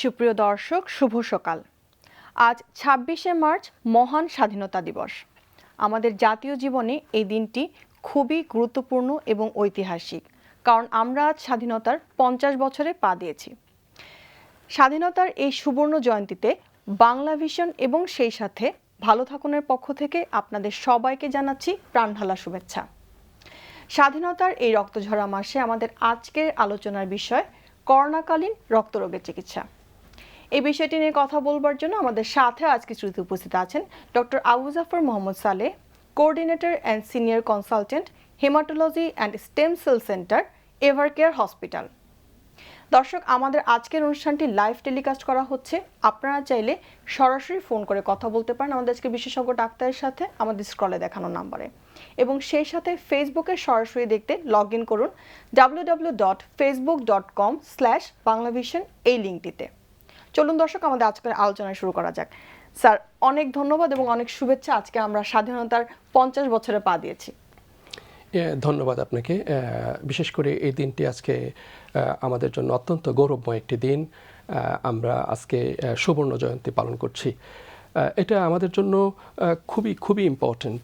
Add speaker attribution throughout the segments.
Speaker 1: সুপ্রিয় দর্শক, শুভ সকাল। আজ ২৬শে মার্চ মহান স্বাধীনতা দিবস। আমাদের জাতীয় জীবনে এই দিনটি খুবই গুরুত্বপূর্ণ এবং ঐতিহাসিক, কারণ আমরা আজ স্বাধীনতার ৫০ বছরে পা দিয়েছি। স্বাধীনতার এই সুবর্ণ জয়ন্তীতে বাংলা ভিশন এবং সেই সাথে ভালো থাকুনের পক্ষ থেকে আপনাদের সবাইকে জানাচ্ছি প্রাণঢালা শুভেচ্ছা। স্বাধীনতার এই রক্তঝরা মাসে আমাদের আজকের আলোচনার বিষয় করোনাকালীন রক্তরোগের চিকিৎসা। এই বিষয়টি নিয়ে কথা বলবার জন্য আমাদের সাথে আজকে শ্রুতি উপস্থিত আছেন doctor Abu Jafar Mohammad Saleh, coordinator and senior consultant, haematology and stem cell centre, Evercare hospital. দর্শক, আমাদের আজকের অনুষ্ঠানটি লাইভ টেলিকাস্ট করা হচ্ছে। আপনারা চাইলে সরাসরি ফোন করে কথা বলতে পারেন আমাদের আজকে বিশেষজ্ঞ ডাক্তারের সাথে আমাদের স্ক্রলে দেখানো নাম্বারে, এবং সেই সাথে ফেসবুকে সরাসরি দেখতে লগ ইন করুন www.facebook.com/banglavision এই লিঙ্কটিতে। চলুন দর্শক, আমাদের আজকের আলোচনা শুরু করা যাক। স্যার, অনেক ধন্যবাদ এবং অনেক শুভেচ্ছা। আজকে আমরা স্বাধীনতার ৫০ বছরে পা দিয়েছি।
Speaker 2: ধন্যবাদ আপনাকে। বিশেষ করে এই দিনটি আজকে আমাদের জন্য অত্যন্ত গৌরবময় একটি দিন। আমরা আজকে সুবর্ণ জয়ন্তী পালন করছি। এটা আমাদের জন্য খুবই ইম্পর্ট্যান্ট।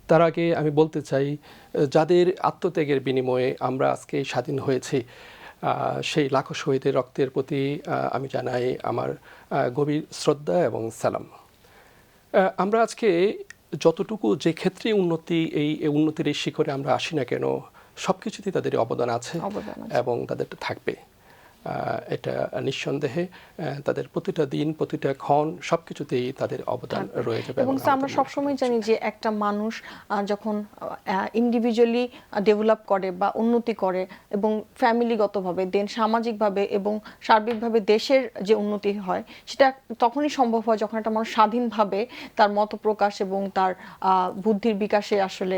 Speaker 2: তার আগে আমি বলতে চাই, যাদের আত্মত্যাগের বিনিময়ে আমরা আজকে স্বাধীন হয়েছি, সেই লাখো শহীদের রক্তের প্রতি আমি জানাই আমার গভীর শ্রদ্ধা এবং সালাম। আমরা আজকে যতটুকু যে ক্ষেত্রে এই উন্নতির এই শিখরে আমরা আসি না কেন, সব কিছুতেই তাদের অবদান আছে এবং তাদের থাকবে। এটা নিঃসন্দেহে তাদের প্রতিটা দিন, প্রতিটা ক্ষণ, সব কিছুতেই তাদের অবদান রয়ে যাবে।
Speaker 1: এবং আমরা সবসময় জানি যে একটা মানুষ যখন ইন্ডিভিজুয়ালি ডেভেলপ করে বা উন্নতি করে এবং ফ্যামিলিগতভাবে, দেন সামাজিকভাবে এবং সার্বিকভাবে দেশের যে উন্নতি হয়, সেটা তখনই সম্ভব হয় যখন একটা মানুষ স্বাধীনভাবে তার মত প্রকাশ এবং তার বুদ্ধির বিকাশে আসলে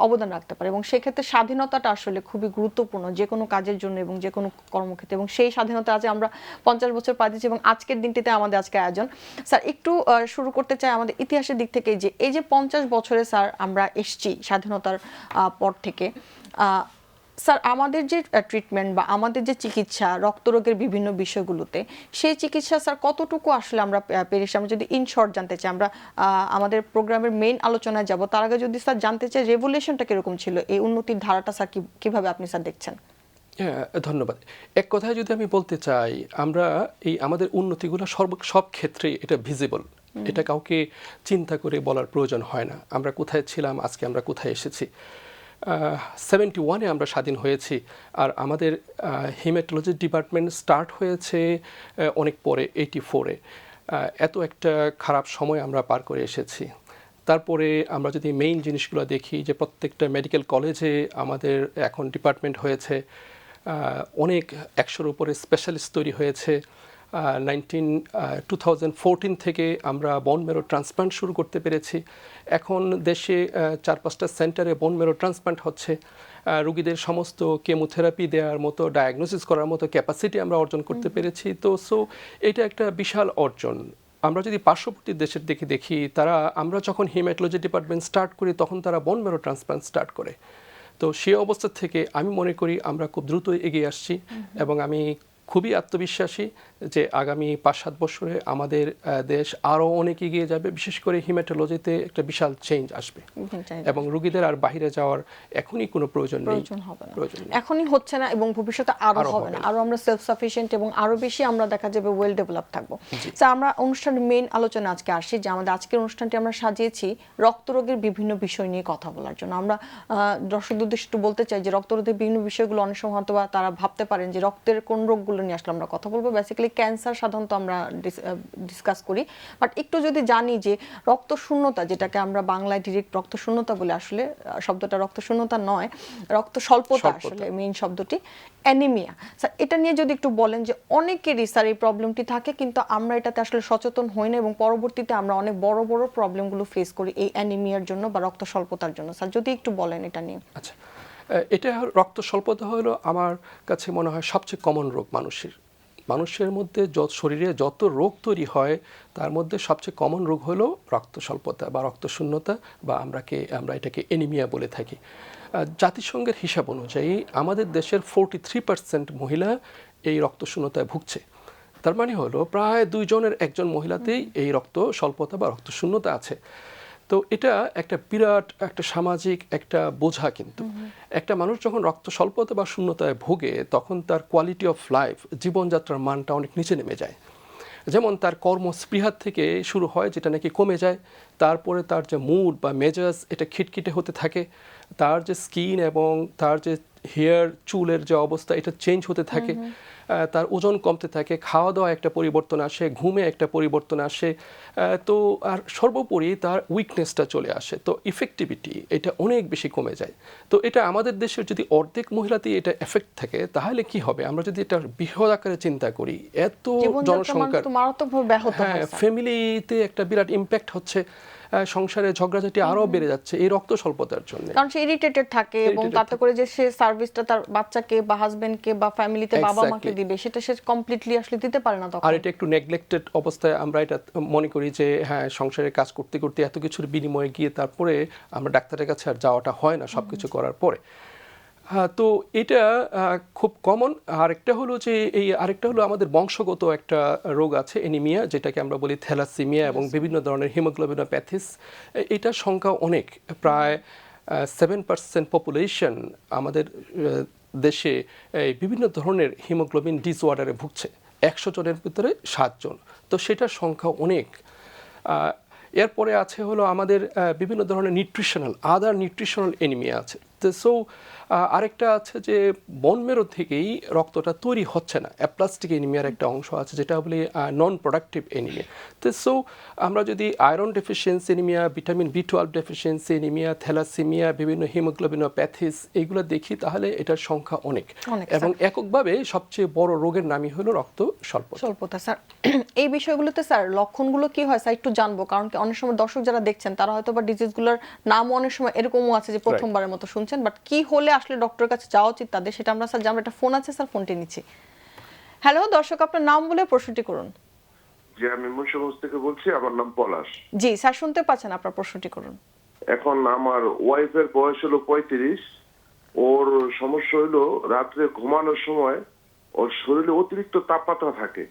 Speaker 1: অবদান রাখতে পারে। এবং সেক্ষেত্রে স্বাধীনতাটা আসলে খুবই গুরুত্বপূর্ণ যে কোনো কাজের জন্য এবং যে কোনো কর্মক্ষেত্রে। এবং সেই স্বাধীনতা আজ আমরা ৫০ বছর পা দিচ্ছি এবং আজকের দিনটিতে আমাদের আজকে আয়োজন। স্যার, একটু শুরু করতে চাই আমাদের ইতিহাসের দিক থেকে, যে এই যে ৫০ বছরে স্যার আমরা এসছি স্বাধীনতার পর থেকে, স্যার আমাদের যে ট্রিটমেন্ট বা আমাদের যে চিকিৎসা রক্তরোগের বিভিন্ন বিষয়গুলোতে, সেই চিকিৎসা স্যার কতটুকু আসলে আমরা পেরেছি? আমরা যদি ইন শর্ট জানতে চাই, আমরা আমাদের প্রোগ্রামের মেইন আলোচনায় যাব, তার আগে যদি স্যার জানতে চাই রেভলিউশনটা কিরকম ছিল, এই উন্নতির ধারাটা স্যার কিভাবে আপনি স্যার দেখছেন?
Speaker 2: ধন্যবাদ। এক কথায় যদি আমি বলতে চাই, আমরা এই আমাদের উন্নতিগুলো সব ক্ষেত্রে এটা ভিজিবল। এটা কাউকে চিন্তা করে বলার প্রয়োজন হয় না। আমরা কোথায় ছিলাম, আজকে আমরা কোথায় এসেছি। 71-এ আমরা স্বাধীন হয়েছি, আর আমাদের হেমাটোলজি ডিপার্টমেন্ট স্টার্ট হয়েছে অনেক পরে, 84-এ। এত একটা খারাপ সময় আমরা পার করে এসেছি। তারপরে আমরা যদি মেইন জিনিসগুলো দেখি, যে প্রত্যেকটা মেডিকেল কলেজে আমাদের এখন ডিপার্টমেন্ট হয়েছে, অনেক 100-র উপরে স্পেশালিস্ট তৈরি হয়েছে। 2014 থেকে আমরা বোন ম্যারো ট্রান্সপ্লান্ট শুরু করতে পেরেছি। এখন দেশে 4-5টা সেন্টারে বোন ম্যারো ট্রান্সপ্লান্ট হচ্ছে। রোগীদের সমস্ত কেমোথেরাপি দেওয়ার মতো, ডায়াগনোসিস করার মতো ক্যাপাসিটি আমরা অর্জন করতে পেরেছি। সো এটা একটা বিশাল অর্জন। আমরা যদি পার্শ্ববর্তী দেশের দিকে দেখি, আমরা যখন হেমাটোলজি ডিপার্টমেন্ট স্টার্ট করি, তখন তারা বোন ম্যারো ট্রান্সপ্লান্ট স্টার্ট করে। তো সেই অবস্থা থেকে আমি মনে করি আমরা খুব দ্রুত এগিয়ে আসছি, এবং আমি খুবই আত্মবিশ্বাসী যে আগামী 5-7 বছরে আমাদের দেশ আরও অনেক এগিয়ে যাবে। বিশেষ করে হিমাটোলজিতে একটা বিশাল চেঞ্জ আসবে, এবং রোগীদের আর বাইরে যাওয়ার এখনই কোনো প্রয়োজন নেই।
Speaker 1: এখনই হচ্ছে না এবং ভবিষ্যতে আরও হবে না। আরও আমরা সেলফ সাফিসিয়েন্ট এবং আরও বেশি আমরা দেখা যাবে ওয়েল ডেভেলপ থাকবো। স্যার, আমরা অনুষ্ঠানের মেইন আলোচনা আজকে আসি, যে আমাদের আজকের অনুষ্ঠানটি আমরা সাজিয়েছি রক্তরোগের বিভিন্ন বিষয় নিয়ে কথা বলার জন্য। আমরা দর্শকদের উদ্দেশ্যে একটু বলতে চাই যে রক্তরোগের বিভিন্ন বিষয়গুলো অনেক সময় হয়তো বা তারা ভাবতে পারেন যে রক্তের কোন রোগগুলো নিয়ে আসলে আমরা কথা বলবো। বেসিক্যালি ক্যান্সার সাধারণত আমরা ডিসকাস করি, বাট একটু যদি জানি যে রক্ত শূন্যতা, যেটাকে আমরা বাংলায় ডিরেক্ট রক্ত শূন্যতা বলে, আসলে শব্দটা রক্ত শূন্যতা নয়, রক্ত স্বল্পতা আসলে মেইন শব্দটি, অ্যানিমিয়া। স্যার, এটা নিয়ে যদি একটু বলেন, যে অনেকেরই স্যার এই প্রবলেমটি থাকে, কিন্তু আমরা এটাতে আসলে সচেতন হই না এবং পরবর্তীতে আমরা অনেক বড় বড় প্রবলেমগুলো ফেস করি এই অ্যানিমিয়ার জন্য বা রক্ত স্বল্পতার জন্য। স্যার, যদি একটু বলেন এটা নিয়ে।
Speaker 2: আচ্ছা, এটা রক্ত স্বল্পতা হলো আমার কাছে মনে হয় সবচেয়ে কমন রোগ মানুষের মধ্যে। শরীরে যত রোগ তৈরি হয়, তার মধ্যে সবচেয়ে কমন রোগ হলো রক্ত স্বল্পতা বা রক্ত শূন্যতা, বা আমরা এটাকে অ্যানিমিয়া বলে থাকি। জাতিসংঘের হিসাব অনুযায়ী আমাদের দেশের 43% মহিলা এই রক্তশূন্যতায় ভুগছে। তার মানে হলো প্রায় 2 জনের 1 জন মহিলাতেই এই রক্ত স্বল্পতা বা রক্ত শূন্যতা আছে। তো এটা একটা বিরাট একটা সামাজিক একটা বোঝা কিন্তু। একটা মানুষ যখন রক্ত স্বল্পতা বা শূন্যতায় ভোগে তখন তার কোয়ালিটি অফ লাইফ, জীবনযাত্রার মানটা অনেক নিচে নেমে যায়। যেমন তার কর্মস্পৃহা থেকে শুরু হয় যেটা নাকি কমে যায়, তারপরে তার যে মুড বা মেজাজ এটা খিটখিটে হতে থাকে, তার যে স্কিন এবং তার যে হেয়ার চুলের যে অবস্থা এটা চেঞ্জ হতে থাকে, তার ওজন কমতে থাকে, খাওয়া দাওয়া একটা পরিবর্তন আসে, ঘুমে একটা পরিবর্তন আসে, তো আর সর্বোপরি তার উইকনেসটা চলে আসে, তো ইফেক্টিভিটি এটা অনেক বেশি কমে যায়। তো এটা আমাদের দেশের যদি অর্ধেক মহিলাতেই এটা এফেক্ট থাকে তাহলে কি হবে? আমরা যদি এটা বৃহৎ আকারে চিন্তা করি, এত
Speaker 1: জীবনযাত্রার মান
Speaker 2: জনসংখ্যার,
Speaker 1: তো মারাত্মকভাবে ব্যাহত
Speaker 2: হ্যাঁ,
Speaker 1: হয় স্যার।
Speaker 2: ফ্যামিলিতে একটা বিরাট ইম্প্যাক্ট হচ্ছে, সংসারে ঝগড়াঝাটি আরও বেড়ে যাচ্ছে এই রক্ত স্বল্পতার জন্য।
Speaker 1: কারণ সে ইরিটেটেড থাকে এবং
Speaker 2: Irritated
Speaker 1: তাতে করে যে সে সার্ভিসটা তার বাচ্চাকে বা হাজবেন্ডকে বা ফ্যামিলিতে বাবা মাকে
Speaker 2: Exactly.
Speaker 1: দিবে সেটা সে কমপ্লিটলি আসলে দিতে পারে না তখন।
Speaker 2: আর এটা একটু নেগলেক্টেড অবস্থায় আমরা এটা মনে করি যে হ্যাঁ, সংসারের কাজ করতে করতে এত কিছুর বিনিময়ে গিয়ে তারপরে আমরা ডাক্তারের কাছে আর যাওয়াটা হয় না সবকিছু করার পরে। হ্যাঁ, তো এটা খুব কমন। আরেকটা হলো যে আরেকটা হলো আমাদের বংশগত একটা রোগ আছে এনিমিয়া, যেটাকে আমরা বলি থ্যালাসেমিয়া, এবং বিভিন্ন ধরনের হিমোগ্লোবিনোপ্যাথিস। এটার সংখ্যা অনেক, প্রায় 7% পপুলেশন আমাদের দেশে এই বিভিন্ন ধরনের হিমোগ্লোবিন ডিসঅর্ডারে ভুগছে। 100 জনের ভিতরে 7 জন। তো সেটার সংখ্যা অনেক। এরপরে আছে হলো আমাদের বিভিন্ন ধরনের আদার নিউট্রিশনাল এনিমিয়া আছে। তো সো আরেকটা আছে যে বোন মেরো থেকেই রক্তটা তৈরি হচ্ছে না, অ্যাপ্লাস্টিক এনিমিয়ার একটা অংশ আছে যেটা বলি নন প্রোডাক্টিভ এনিমিয়া। তো সো আমরা যদি iron deficiency anaemia, vitamin B12 deficiency anaemia, thalassaemia, বিভিন্ন হিমোগ্লোবিনোপ্যাথিস এগুলো দেখি তাহলে এটার সংখ্যা অনেক। এবং এককভাবে সবচেয়ে বড় রোগের নামই হলো রক্ত
Speaker 1: স্বল্পতা। স্যার, এই বিষয়গুলোতে স্যার লক্ষণগুলো কি হয় স্যার একটু জানবো, কারণ কি অনেক সময় দর্শক যারা দেখছেন তারা হয়তো বা ডিজিজগুলোর নাম অনেক সময় এরকমও আছে যে প্রথমবারের মতো শুনছেন, বাট কি হলে আসলে ডক্টরের কাছে যাওয়া উচিত তাদের সেটা আমরা স্যার জানবো। একটা ফোন আছে স্যার, ফোনটি নিচ্ছি। হ্যালো দর্শক, আপনার নাম বলে প্রশ্নটি করুন।
Speaker 3: জি, আমি মুন্সিগঞ্জ থেকে বলছি, আমার নাম পলাশ।
Speaker 1: জি স্যার, শুনতে পাচ্ছেন, আপনার প্রশ্নটি করুন।
Speaker 3: এখন আমার ওয়াইফের বয়স হলো 35। ওর সমস্যা হলো রাত্রে ঘুমানোর সময় ওর শরীরে অতিরিক্ত তাপমাত্রা থাকে,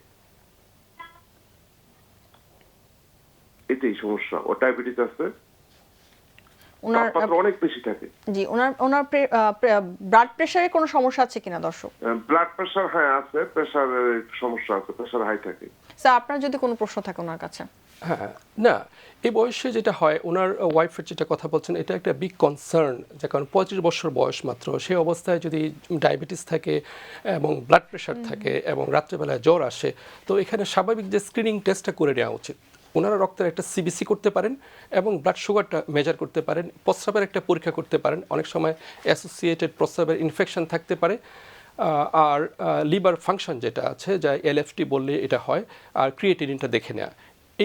Speaker 3: এটাই সমস্যা। ও ডায়াবেটিস আছে,
Speaker 1: ওনার
Speaker 3: তাপমাত্রা অনেক বেশি থাকে।
Speaker 1: জি, ওনার ব্লাড প্রেসারে কোনো সমস্যা আছে কিনা দর্শক?
Speaker 3: ব্লাড প্রেশার, হ্যাঁ আছে, প্রেশারের সমস্যা আছে, প্রেশার হাই থাকে।
Speaker 1: স্যার, আপনার যদি কোনো প্রশ্ন থাকে ওনার কাছে।
Speaker 2: হ্যাঁ, না, এই বয়সে যেটা হয়, ওনার ওয়াইফের যেটা কথা বলছেন এটা একটা বিগ কনসার্ন, যে কারণ 35 বছর বয়স মাত্র, সেই অবস্থায় যদি ডায়াবেটিস থাকে এবং ব্লাড প্রেশার থাকে এবং রাত্রেবেলায় জ্বর আসে, তো এখানে স্বাভাবিক যে স্ক্রিনিং টেস্টটা করে নেওয়া উচিত। ওনারা রক্তের একটা সিবিসি করতে পারেন এবং ব্লাড সুগারটা মেজার করতে পারেন, প্রস্রাবের একটা পরীক্ষা করতে পারেন, অনেক সময় অ্যাসোসিয়েটেড প্রস্রাবের ইনফেকশন থাকতে পারে, আর লিভার ফাংশন যেটা আছে যা এলএফটি বললে এটা হয়, আর ক্রিয়েটিনিনটা দেখে নেওয়া।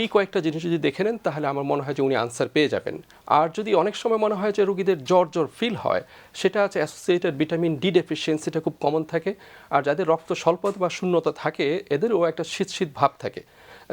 Speaker 2: এই কয়েকটা জিনিস যদি দেখে নেন তাহলে আমার মনে হয় যে উনি আনসার পেয়ে যাবেন। আর যদি অনেক সময় মনে হয় যে রোগীদের জ্বর ফিল হয়, সেটা আছে অ্যাসোসিয়েটেড ভিটামিন ডি ডেফিসিয়েন্সিটা খুব কমন থাকে। আর যাদের রক্ত স্বল্পতা বা শূন্যতা থাকে এদেরও একটা শীত ভাব থাকে,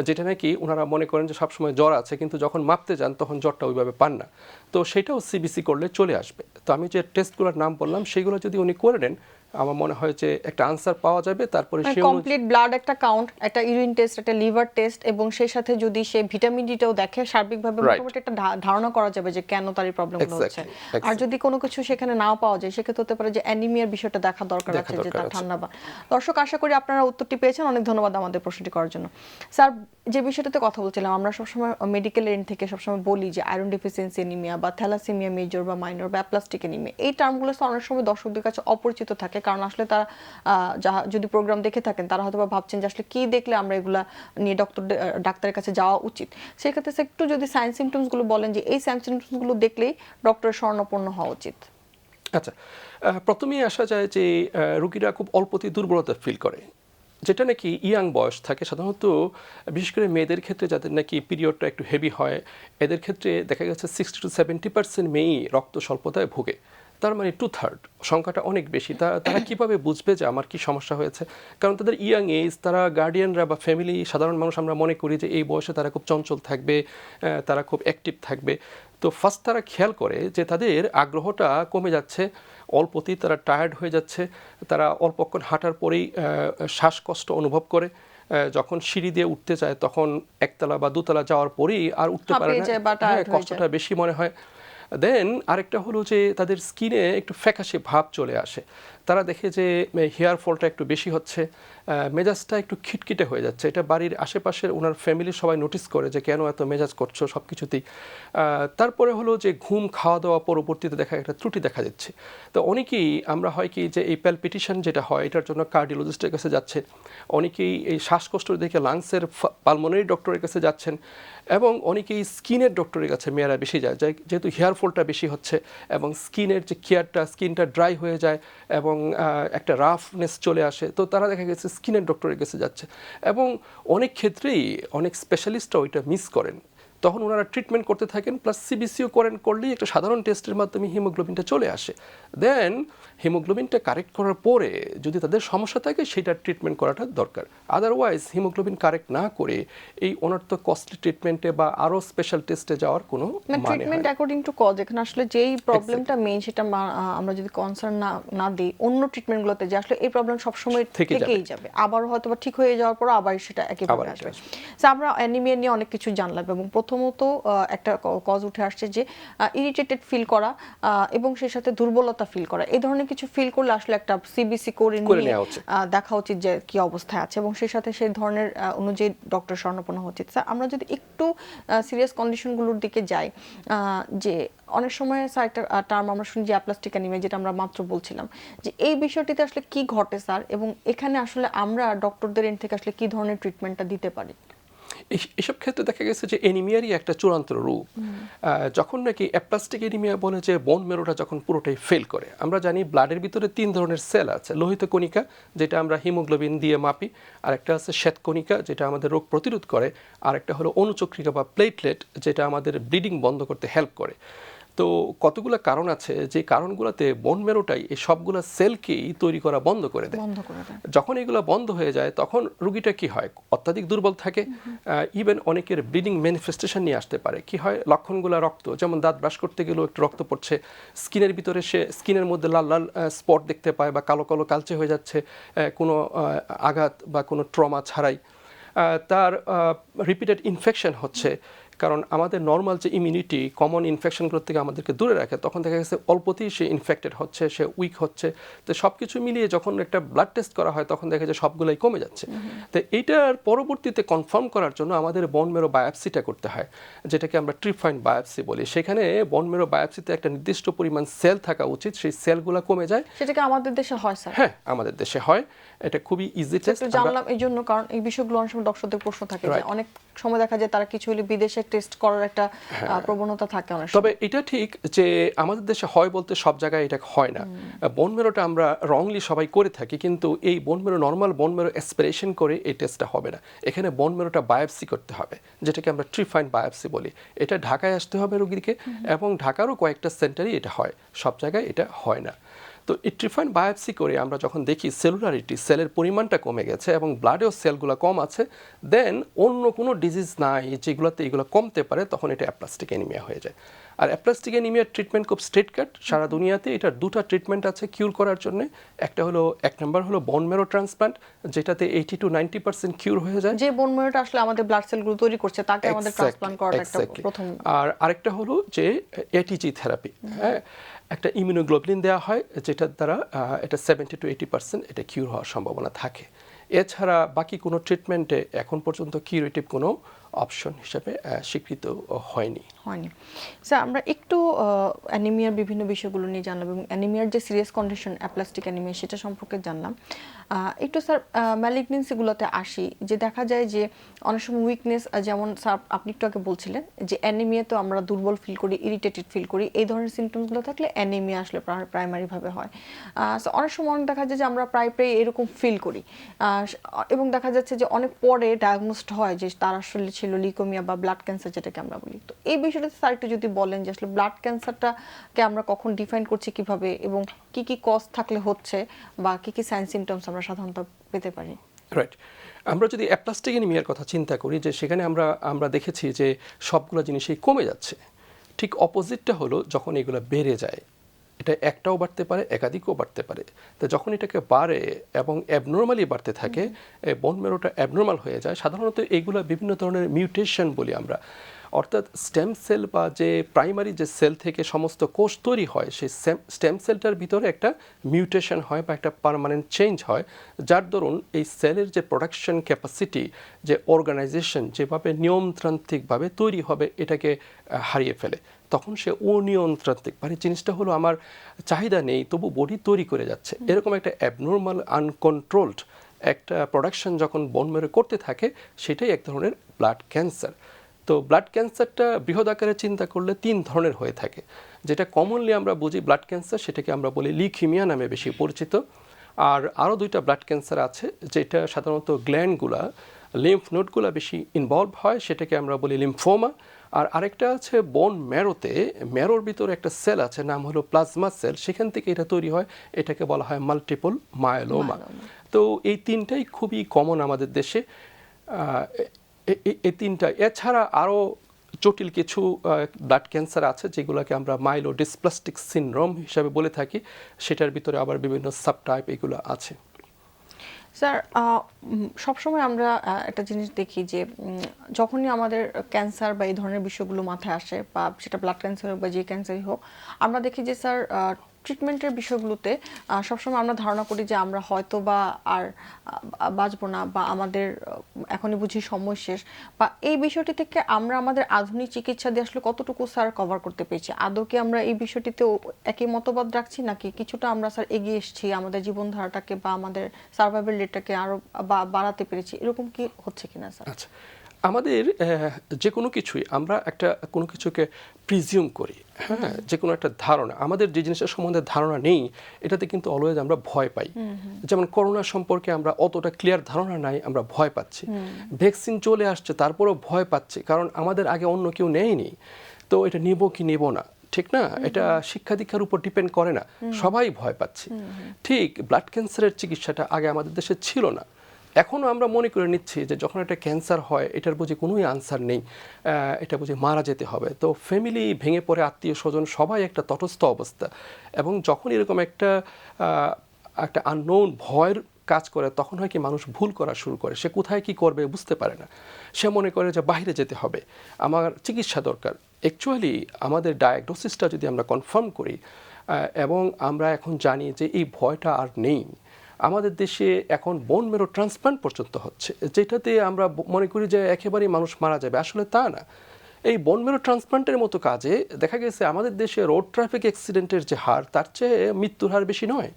Speaker 2: যেটা নাকি ওনারা মনে করেন যে সবসময় জ্বর আছে, কিন্তু যখন মাপতে যান তখন জ্বরটা ওইভাবে পান না। তো সেটাও সিবিসি করলে চলে আসবে। তো আমি যে টেস্টগুলোর নাম বললাম সেগুলো যদি উনি করে নেন, আমার মনে হয় যে একটা আনসার পাওয়া যাবে। তারপরে সে
Speaker 1: কমপ্লিট ব্লাড একটা কাউন্ট, একটা ইউরিন টেস্ট, একটা লিভার টেস্ট, এবং সেই সাথে যদি সে ভিটামিন ডিটাও দেখে, সার্বিকভাবে মোটামুটি একটা ধারণা করা যাবে যে কেন তার এই প্রবলেমগুলো হচ্ছে। আর যদি কোনো কিছু সেখানে নাও পাওয়া যায়, সেক্ষেত্রে হতে পারে যে অ্যানিমিয়ার বিষয়টা দেখা দরকার আছে, যে তার ঠান্ডা বা। দর্শক, আশা করি আপনারা উত্তরটি পেয়েছেন। অনেক ধন্যবাদ আমাদের প্রশ্নটি করার জন্য। স্যার, যে বিষয়টাতে কথা বলছিলাম, আমরা সবসময় মেডিকেল এন্ড থেকে সবসময় বলি যে আয়রন ডেফিসিয়েন্সি এনিমিয়া বা থ্যালাসেমিয়া মেজর বা মাইনর বা অ্যাপ্লাস্টিক এনিমিয়া, এই টার্মগুলো অনেক সময় দর্শকদের কাছে অপরিচিত থাকে, কারণ আসলে তারা যদি প্রোগ্রাম দেখে থাকেন তারা হয়তো ভাবছেন যে আসলে কি দেখলে আমরা এগুলা নিয়ে ডাক্তারের কাছে যাওয়া উচিত। সেক্ষেত্রে একটু যদি সাইন সিমটমস গুলো বলেন যে এই সাইন সিমটমস গুলো দেখলেই ডক্টরের শরণাপন্ন হওয়া উচিত।
Speaker 2: আচ্ছা, প্রথমেই আসা যায় যে রোগীরা খুব অল্পতেই দুর্বলতা ফিল করে, যেটা নাকি ইয়াং বয়স থাকে সাধারণত, বিশেষ করে মেয়েদের ক্ষেত্রে যাদের নাকি পিরিয়ডটা একটু হেভি হয়, এদের ক্ষেত্রে দেখা গেছে 60 to 70% মেয়েই রক্ত স্বল্পতায় ভোগে। তার মানে 2/3 সংখ্যাটা অনেক বেশি। তারা কিভাবে বুঝবে যে আমার কি সমস্যা হয়েছে? কারণ তাদের ইয়াং এজ, তারা গার্ডিয়ানরা বা ফ্যামিলি, সাধারণ মানুষ আমরা মনে করি যে এই বয়সে তারা খুব চঞ্চল থাকবে, তারা খুব অ্যাক্টিভ থাকবে। তো ফার্স্ট তারা খেয়াল করে যে তাদের আগ্রহটা কমে যাচ্ছে, অল্পতেই তারা টায়ার্ড হয়ে যাচ্ছে, তারা অল্পক্ষণ হাঁটার পরেই শ্বাসকষ্ট অনুভব করে, যখন সিঁড়ি দিয়ে উঠতে চায় তখন একতলা বা দোতলা যাওয়ার পরেই আর উঠতে পারে
Speaker 1: হাঁপিয়ে
Speaker 2: না,
Speaker 1: যায় বা tired হয়ে
Speaker 2: কষ্টটা বেশি মনে হয়। দেন আরেকটা হলো যে তাদের স্কিনে একটু ফ্যাকাশে ভাব চলে আসে, তারা দেখে যে হেয়ার ফলটা একটু বেশি হচ্ছে, মেজাজটা একটু খিটখিটে হয়ে যাচ্ছে। এটা বাড়ির আশেপাশের ওনার ফ্যামিলির সবাই নোটিস করে যে কেন এত মেজাজ করছো সব কিছুতেই। তারপরে হলো যে ঘুম খাওয়া দাওয়া পরবর্তীতে দেখা একটা ত্রুটি দেখা যাচ্ছে। তো অনেকেই আমরা হয় কি যে এই প্যালপিটেশন যেটা হয় এটার জন্য কার্ডিওলজিস্টের কাছে যাচ্ছে, অনেকেই এই শ্বাসকষ্ট দেখে লাংসের পালমোনারি ডক্টরের কাছে যাচ্ছেন, এবং অনেকেই স্কিনের ডক্টরের কাছে মেয়েরা বেশি যায়, যেহেতু হেয়ার ফলটা বেশি হচ্ছে এবং স্কিনের যে কেয়ারটা, স্কিনটা ড্রাই হয়ে যায় এবং একটা রাফনেস চলে আসে, তো তারা দেখা গেছে স্কিনের ডক্টরের কাছে যাচ্ছে। এবং অনেক ক্ষেত্রেই অনেক স্পেশালিস্টরা ওইটা মিস করেন, তখন ওনারা ট্রিটমেন্ট করতে থাকেন, প্লাস সিবিসিও করলেই একটা সাধারণ টেস্টের মাধ্যমে হিমোগ্লোবিনটা চলে আসে। দেন হিমোগ্লোবিনটা কারেক্ট করার পরে যদি তাদের সমস্যা থাকে সেটা ট্রিটমেন্ট করাটা দরকার। আদারওয়াইজ হিমোগ্লোবিন কারেক্ট না করে এই অনর্থ কস্টলি ট্রিটমেন্টে বা আরও স্পেশাল টেস্টে যাওয়ার কোনো মানে হয়
Speaker 1: ট্রিটমেন্ট
Speaker 2: না।
Speaker 1: অ্যাকর্ডিং টু কজ, এখানে আসলে যেই প্রবলেমটা মেইন সেটা আমরা যদি কনসার্ন না দিই অন্য ট্রিটমেন্টগুলোতে, যে আসলে এই প্রবলেম সবসময় থেকেই যাবে, আবার হয়তো বা ঠিক হয়ে যাওয়ার পর আবার সেটা একইভাবে আসবে। সো আমরা অ্যানিমিয়া নিয়ে অনেক কিছু জানলাম, এবং প্রথমত একটা কজ উঠে আসছে যে ইরিটেটেড ফিল করা এবং সেই সাথে দুর্বলতা ফিল করা। এই ধরনের কিছু ফিল করলে আসলে একটা সিবিসি করে নিয়ে দেখা উচিত যে কি অবস্থায় আছে, এবং সেই সাথে সেই ধরনের অনুযায়ী ডক্টর শরণাপন্ন হওয়া উচিত। স্যার আমরা যদি একটু সিরিয়াস কন্ডিশনগুলোর দিকে যাই, যে অনেক সময় স্যার একটা টার্ম আমরা শুনি যে অ্যাপ্লাস্টিক অ্যানিমিয়া, যেটা আমরা মাত্র বলছিলাম, যে এই বিষয়টিতে আসলে কি ঘটে স্যার, এবং এখানে আসলে আমরা ডক্টরদের এন্ড থেকে আসলে কি ধরনের ট্রিটমেন্টটা দিতে পারি?
Speaker 2: এসব ক্ষেত্রে দেখা গেছে যে এনিমিয়ারই একটা চূড়ান্ত রূপ। যখন নাকি অ্যাপ্লাস্টিক এনিমিয়া বলে যে বোন মেরোটা যখন পুরোটাই ফেল করে, আমরা জানি ব্লাডের ভিতরে 3 ধরনের সেল আছে। লোহিত কণিকা, যেটা আমরা হিমোগ্লোবিন দিয়ে মাপি, আর একটা আছে শ্বেত কণিকা, যেটা আমাদের রোগ প্রতিরোধ করে, আর একটা হলো অনুচক্রিকা বা প্লেটলেট, যেটা আমাদের ব্লিডিং বন্ধ করতে হেল্প করে। তো কতগুলো কারণ আছে যে কারণগুলোতে বোন মেরোটাই এই সবগুলো সেলকেই তৈরি করা বন্ধ করে দেয়। যখন এগুলো বন্ধ হয়ে যায় তখন রুগীটা কি হয়, অত্যাধিক দুর্বল থাকে, ইভেন অনেকের ব্লিডিং ম্যানিফেস্টেশন নিয়ে আসতে পারে। কি হয়, লক্ষণগুলো রক্ত, যেমন দাঁত ব্রাশ করতে গেলেও একটু রক্ত পড়ছে, স্কিনের ভিতরে সে স্কিনের মধ্যে লাল লাল স্পট দেখতে পায় বা কালো কালো কালচে হয়ে যাচ্ছে কোনো আঘাত বা কোনো ট্রমা ছাড়াই। তার রিপিটেড ইনফেকশন হচ্ছে, কারণ আমাদের নর্মাল যে ইমিউনিটি কমন ইনফেকশনগুলোর থেকে আমাদেরকে দূরে রাখে, তখন দেখা গেছে অল্পতেই সে ইনফেক্টেড হচ্ছে, সে উইক হচ্ছে। তো সব কিছু মিলিয়ে যখন একটা ব্লাড টেস্ট করা হয় তখন দেখা যায় সবগুলোই কমে যাচ্ছে। তো এইটার পরবর্তীতে কনফার্ম করার জন্য আমাদের বোন মেরো বায়োপসিটা করতে হয়, যেটাকে আমরা ট্রিফাইন বায়োপসি বলি। সেখানে বোন মেরো বায়োপসিতে একটা নির্দিষ্ট পরিমাণ সেল থাকা উচিত, সেই সেলগুলো কমে যায়।
Speaker 1: সেটাকে আমাদের দেশে হয় স্যার?
Speaker 2: হ্যাঁ, আমাদের দেশে হয়। এটা খুবই ইজি টেস্ট।
Speaker 1: জানলাম এই জন্য, কারণ এই বিষয়গুলো অনেক সময় দর্শকদের প্রশ্ন থাকে যে অনেক সময় দেখা যায় তারা কিছু হলে বিদেশে টেস্ট করার একটা প্রবণতা থাকে অনেক সময়।
Speaker 2: তবে এটা ঠিক যে আমাদের দেশে হয় বলতে সব জায়গায় এটা হয় না। বোন মেরোটা আমরা রংলি সবাই করে থাকি, কিন্তু এই বোন মেরো নর্মাল বোন মেরো অ্যাসপিরেশন করে এই টেস্টটা হবে না। এখানে বোন মেরোটা বায়োপসি করতে হবে, যেটাকে আমরা ট্রিফাইন বায়োপসি বলি। এটা ঢাকায় আসতে হবে রোগীকে, এবং ঢাকারও কয়েকটা সেন্টারই এটা হয়, সব জায়গায় এটা হয় না। তো এই ট্রিফাইন বায়োপসি করে আমরা যখন দেখি সেলুলারিটি, সেলের পরিমাণটা কমে গেছে এবং ব্লাডেও সেলগুলো কম আছে, দেন অন্য কোনো ডিজিজ নাই যেগুলোতে এগুলো কমতে পারে, তখন এটা অ্যাপ্লাস্টিক অ্যানিমিয়া হয়ে যায়। আর অ্যাপ্লাস্টিক অ্যানিমিয়ার ট্রিটমেন্ট খুব স্ট্রেট কাট সারা দুনিয়াতে। এটার 2টা ট্রিটমেন্ট আছে কিউর করার জন্য। একটা হলো, 1 নম্বর হলো বোন মেরো ট্রান্সপ্লান্ট, যেটাতে 80 to 90% কিউর হয়ে যায়।
Speaker 1: যে বোন মেরোটা আসলে আমাদের ব্লাড সেলগুলো তৈরি করছে তাকে আমাদের ট্রান্সপ্লান্ট করাটা একটা প্রথম।
Speaker 2: আর আরেকটা হলো যে এটিজি থেরাপি, হ্যাঁ, একটা ইমিউনোগ্লোবুলিন দেওয়া হয়, যেটার দ্বারা এটা 70 to 80% এটা কিউর হওয়ার সম্ভাবনা থাকে। এছাড়া বাকি কোনো ট্রিটমেন্টে এখন পর্যন্ত কিউরেটিভ কোনো অপশন হিসেবে স্বীকৃত হয়নি।
Speaker 1: স্যার আমরা একটু অ্যানিমিয়ার বিভিন্ন বিষয়গুলো নিয়ে জানলাম, এবং অ্যানিমিয়ার যে সিরিয়াস কন্ডিশন অ্যাপ্লাস্টিক অ্যানিমিয়া সেটা সম্পর্কে জানলাম। একটু স্যার ম্যালিগনেন্সিগুলোতে আসি, যে দেখা যায় যে অনেক সময় উইকনেস, যেমন স্যার আপনি একটু আগে বলছিলেন যে অ্যানিমিয়াতে আমরা দুর্বল ফিল করি, ইরিটেটেড ফিল করি, এই ধরনের সিমটমসগুলো থাকলে অ্যানিমিয়া আসলে প্রাইমারিভাবে হয়। অনেক সময় দেখা যায় যে আমরা প্রায় এরকম ফিল করি, এবং দেখা যাচ্ছে যে অনেক পরে ডায়াগনোসড হয় যে তার আসলে ছিল লিউকেমিয়া বা ব্লাড ক্যান্সার, যেটাকে আমরা বলি। তো এই বিষয়টা স্যার একটু যদি বলেন যে আসলে ব্লাড ক্যান্সারটাকে আমরা কখন ডিফাইন করছি কিভাবে, এবং কি কি কজ থাকলে হচ্ছে, বা কি কি সাইন সিমটমস আমরা সাধারণত পেতে পারি?
Speaker 2: রাইট। আমরা যদি অ্যাপ্লাস্টিক অ্যানিমিয়ার কথা চিন্তা করি, যে সেখানে আমরা দেখেছি যে সবগুলো জিনিসই কমে যাচ্ছে। ঠিক অপোজিটটা হলো যখন এগুলো বেড়ে যায়, এটা একটাও বাড়তে পারে, একাধিকও বাড়তে পারে। তো যখন এটাকে বাড়ে এবং অ্যাবনর্মালি বাড়তে থাকে, বোন ম্যারোটা অ্যাবনর্মাল হয়ে যায়, সাধারণত এইগুলো বিভিন্ন ধরনের মিউটেশন বলি আমরা। অর্থাৎ স্টেম সেল বা যে প্রাইমারি যে সেল থেকে সমস্ত কোষ তৈরি হয়, সেই স্টেম সেলটার ভিতরে একটা মিউটেশন হয় বা একটা পার্মানেন্ট চেঞ্জ হয়, যার দরুন এই সেলের যে প্রোডাকশন ক্যাপাসিটি, যে অর্গানাইজেশন যেভাবে নিয়মতান্ত্রিকভাবে তৈরি হবে, এটাকে হারিয়ে ফেলে। তখন সে অনিয়ন্ত্রিক, মানে জিনিসটা হলো আমার চাহিদা নেই তবু বডি তৈরি করে যাচ্ছে, এরকম একটা অ্যাবনর্মাল আনকন্ট্রোলড একটা প্রোডাকশন যখন বোন ম্যারো করতে থাকে, সেটাই এক ধরনের ব্লাড ক্যান্সার। তো ব্লাড ক্যান্সারটা বৃহৎ আকারে চিন্তা করলে 3 ধরনের হয়ে থাকে। যেটা কমনলি আমরা বুঝি ব্লাড ক্যান্সার, সেটাকে আমরা বলি লিউকিমিয়া নামে বেশি পরিচিত। আর আরও 2টা ব্লাড ক্যান্সার আছে, যেটা সাধারণত গ্ল্যান্ডগুলা, লিম্ফ নোডগুলা বেশি ইনভলভ হয়, সেটাকে আমরা বলি লিম্ফোমা। আর আরেকটা আছে বোন ম্যারোতে, ম্যারোর ভিতরে একটা সেল আছে, নাম হলো প্লাজমা সেল, সেখান থেকে এটা তৈরি হয়, এটাকে বলা হয় মাল্টিপল মায়োলোমা। তো এই 3টাই খুবই কমন আমাদের দেশে। এই 3টা, এছাড়া আরও জটিল কিছু ব্লাড ক্যান্সার আছে যেগুলোকে আমরা মাইলোডিসপ্লাস্টিক সিনড্রোম হিসাবে বলে থাকি, সেটার ভিতরে আবার বিভিন্ন সাবটাইপ এগুলো আছে।
Speaker 1: স্যার, সবসময় আমরা একটা জিনিস দেখি যে যখনই আমাদের ক্যান্সার বা এই ধরনের বিষয়গুলো মাথায় আসে, বা সেটা ব্লাড ক্যান্সার হোক বা যে ক্যান্সারই হোক, আমরা দেখি যে স্যার ট্রিটমেন্টের বিষয়গুলোতে সবসময় আমরা ধারণা করি যে আমরা হয়তো বা আর বাঁচবো না, বা আমাদের এখনই বুঝি সময় শেষ, বা এই বিষয়টি থেকে আমরা আমাদের আধুনিক চিকিৎসা দিয়ে আসলে কতটুকু স্যার কভার করতে পেরেছি? আদৌ কি আমরা এই বিষয়টিতে একই মতবাদ রাখছি, নাকি কিছুটা আমরা স্যার এগিয়ে এসেছি, আমাদের জীবনধারাটাকে বা আমাদের সার্ভাইভাল রেটটাকে আরো বাড়াতে পেরেছি, এরকম কি হচ্ছে কিনা স্যার?
Speaker 2: আচ্ছা, আমাদের যে কোনো কিছুই আমরা একটা কোনো কিছুকে প্রিজিউম করি, হ্যাঁ, যে কোনো একটা ধারণা, আমাদের যে জিনিসের সম্বন্ধে ধারণা নেই এটাতে কিন্তু অলওয়েজ আমরা ভয় পাই। যেমন করোনা সম্পর্কে আমরা অতটা ক্লিয়ার ধারণা নাই, আমরা ভয় পাচ্ছি। ভ্যাকসিন চলে আসছে, তারপরেও ভয় পাচ্ছি, কারণ আমাদের আগে অন্য কেউ নেয়নি। তো এটা নেব কি নেব না, ঠিক না, এটা শিক্ষা দীক্ষার উপর ডিপেন্ড করে না, সবাই ভয় পাচ্ছি। ঠিক ব্লাড ক্যান্সারের চিকিৎসাটা আগে আমাদের দেশে ছিল না। এখনও আমরা মনে করে নিচ্ছি যে যখন একটা ক্যান্সার হয় এটার বুঝি কোনোই আনসার নেই, এটা বুঝি মারা যেতে হবে। তো ফ্যামিলি ভেঙে পড়ে, আত্মীয় স্বজন সবাই একটা তটস্থ অবস্থা। এবং যখন এরকম একটা আননোন ভয়ের কাজ করে, তখন হয় কি মানুষ ভুল করা শুরু করে, সে কোথায় কি করবে বুঝতে পারে না, সে মনে করে যে বাইরে যেতে হবে, আমার চিকিৎসা দরকার। অ্যাকচুয়ালি আমাদের ডায়াগনোসিসটা যদি আমরা কনফার্ম করি, এবং আমরা এখন জানি যে এই ভয়টা আর নেই, আমাদের দেশে এখন বোন ম্যারো ট্রান্সপ্লান্ট পর্যন্ত হচ্ছে, যেটাতে আমরা মনে করি যে একেবারেই মানুষ মারা যাবে, আসলে তা না। এই বোন ম্যারো ট্রান্সপ্লান্টের মতো কাজে দেখা গেছে আমাদের দেশে রোড ট্রাফিক অ্যাক্সিডেন্টের যে হার, তার চেয়ে মৃত্যুর হার বেশি নয়।